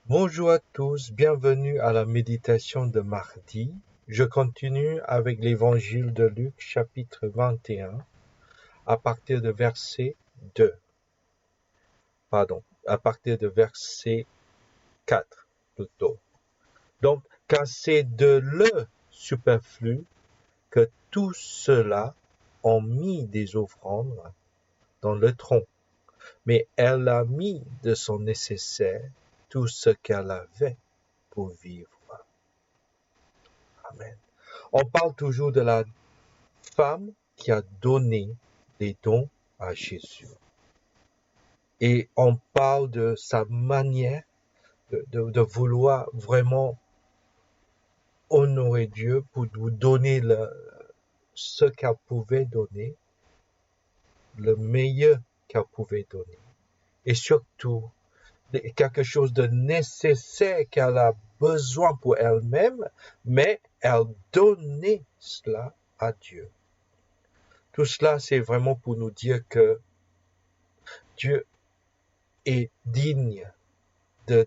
Bonjour à tous, bienvenue à la méditation de mardi. Je continue avec l'évangile de Luc chapitre 21 à partir de verset 2. À partir de verset 4 plutôt. Donc, car c'est de le superflu que tous ceux-là ont mis des offrandes dans le tronc, mais elle a mis de son nécessaire tout ce qu'elle avait pour vivre. Amen. On parle toujours de la femme qui a donné des dons à Jésus. Et on parle de sa manière de vouloir vraiment honorer Dieu pour nous donner ce qu'elle pouvait donner, le meilleur qu'elle pouvait donner. Et surtout, quelque chose de nécessaire qu'elle a besoin pour elle-même, mais elle donnait cela à Dieu. Tout cela, c'est vraiment pour nous dire que Dieu est digne de,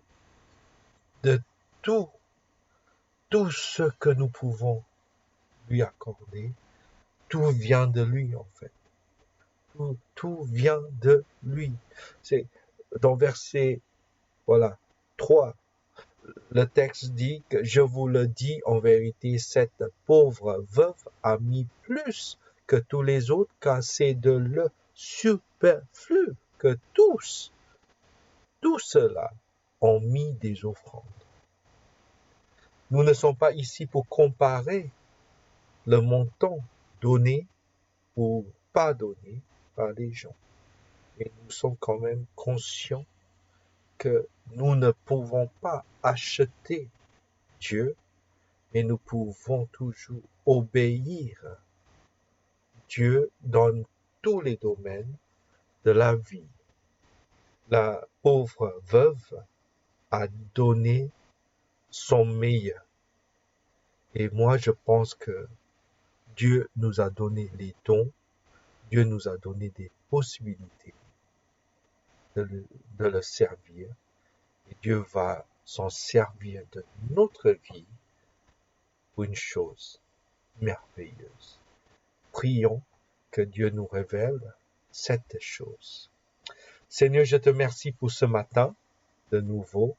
de tout, tout ce que nous pouvons lui accorder. Tout vient de lui, en fait. Tout vient de lui. C'est dans verset, 3. Le texte dit que je vous le dis en vérité, cette pauvre veuve a mis plus que tous les autres, car c'est de le superflu que tous ceux-là ont mis des offrandes. Nous ne sommes pas ici pour comparer le montant donné ou pas donné par les gens. Mais nous sommes quand même conscients que nous ne pouvons pas acheter Dieu, mais nous pouvons toujours obéir Dieu dans tous les domaines de la vie. La pauvre veuve a donné son meilleur. Et moi, je pense que Dieu nous a donné les dons, Dieu nous a donné des possibilités de le servir. Et Dieu va s'en servir de notre vie pour une chose merveilleuse. Prions que Dieu nous révèle cette chose. Seigneur, je te remercie pour ce matin de nouveau,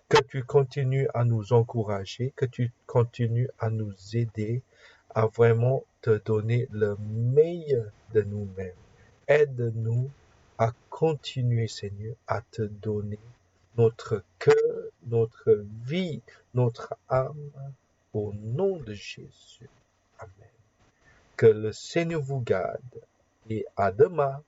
que tu continues à nous encourager, que tu continues à nous aider à vraiment te donner le meilleur de nous-mêmes. Aide-nous à continuer, Seigneur, à te donner notre cœur, notre vie, notre âme, au nom de Jésus. Amen. Que le Seigneur vous garde et à demain.